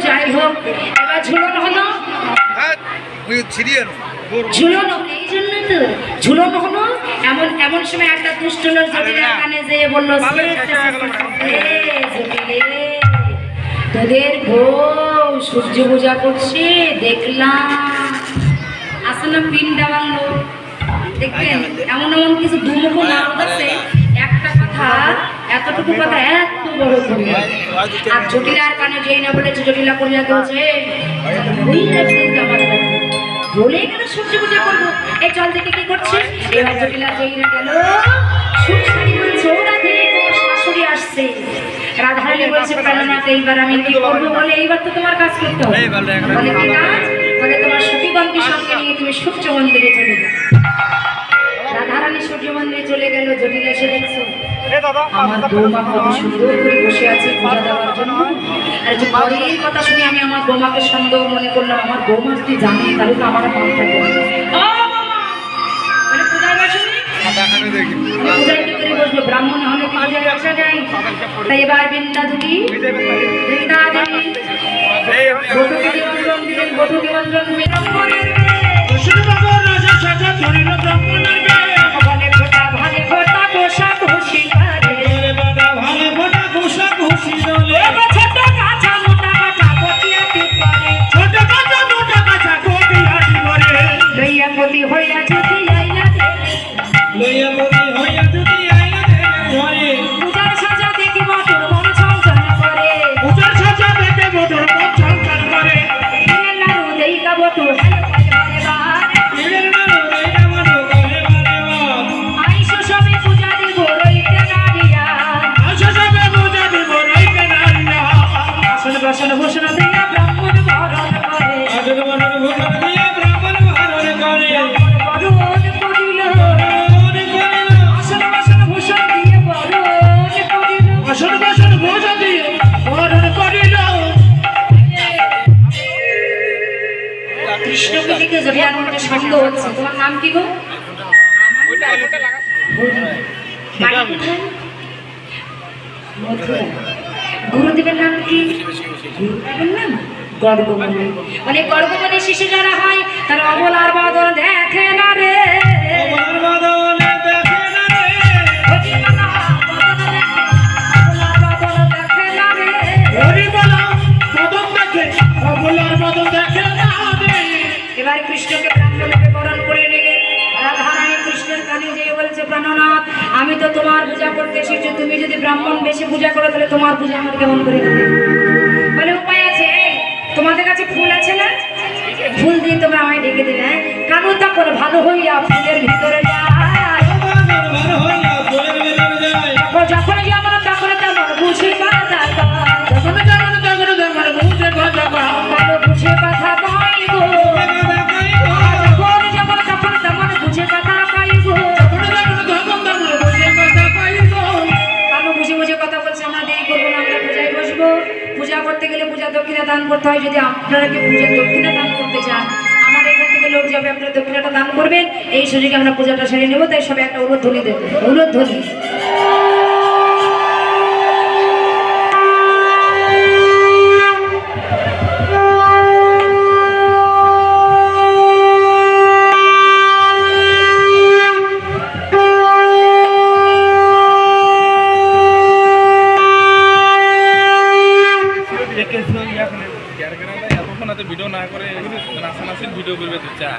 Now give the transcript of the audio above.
যাই হোক, এবার ঝুলন হলো, ঝুলন এই জন্য তো ঝুলন হলো। এমন সময় একটা দুষ্ট লোক জটিলের কানে যেয়ে বললো, তোদের বউ সূর্য পূজা করছে দেখলাম। আসলে পিন্ডা বাংলো দেখবেন, এমন এমন কিছু দুমুখ নাম আছে, একটা কথা এতটুকু কথা এত বড় করে। আর জটিলার কানে যেই না বলেছে, জটিলা করিয়া বলছে বলেই গেল সূর্য পূজা করবো, এই জল থেকে কি করছে। এবার জটিলা যেই না গেল, সুরসারি বলছে ও রাধে তোমার শাশুড়ি আসছে। রাধারানী বলছে প্রাণনাথ এইবার আমি কি করবো, বলে এইবার তো তোমার কাজ করতে হবে। বলে কি কাজ, বলে তোমার সখীগণকে সঙ্গে নিয়ে তুমি সূর্য মন্দিরে চলে যাও। রাধারানী সূর্য মন্দিরে চলে গেল। জটিলা এসে দেখছো আমার বৌমা কত সুন্দর করে বসে আছে পূজা দেওয়ার জন্য। আর যে পরের কথা শুনে আমি আমার বৌমাকে সন্দেহ মনে করলাম, আমার বৌমা যদি জানে তাহলে তো আমার পাপ থাকে। পূজায় কি করে বসবো, ব্রাহ্মণ হলে পূজায় আসা যায়। তাই এবার বৃন্দা দুটি বৃন্দা দেবী বটুকে নিমন্ত্রণ দিলেন, বটুকে নিমন্ত্রণ বিলম্ব করে সন্দেহ হচ্ছে। তোমার নাম কি গো? গুরুদেবের নাম কি? গর্গমণি। অনেক গর্গমণি শিশু যারা হয় তারা অবলার বদন দেখে না রে, এবার কৃষ্ণকে ব্রাহ্মণকে বরণ করে নিয়ে রাধারানী কৃষ্ণের কানে যেয়ে বলছে প্রাণনাথ আমি তো তোমার পূজা করতে এসেছি, তুমি যদি ব্রাহ্মণ বেশি পূজা করো তাহলে তোমার পূজা আমার কেমন করে হবে। বলে উপায় আছে, তোমাদের কাছে ফুল আছে না, ফুল দিয়ে তোমরা আমায় ডেকে দিলে। হ্যাঁ কানু তখন ভালো হইয়া ফুলের ভিতরে যায়, যখন যেমন তখন তেমন বুঝে কথা ভালো বুঝে কথা পাইব, যখন যেমন তখন তেমন বুঝে কথা পাইব। কানু বুঝে বুঝে কথা বলছে, আমরা দেরি করবো না, আমরা পূজায় বসবো। পূজা করতে গেলে পূজা দক্ষিণা দান করতে হয়। যদি আপনারা কি পূজার দক্ষিণা দান করতে চান, আমার এখান থেকে লোক যাবে, আপনারা দক্ষিণাটা দান করবেন। এই সুযোগে আমরা পূজাটা সেরে নেবো। তাই সবাই একটা উলুধ্বনি দেবো, উলুধ্বনি। ভিডিও না করে নাচানাচির ভিডিও করবে তো চা।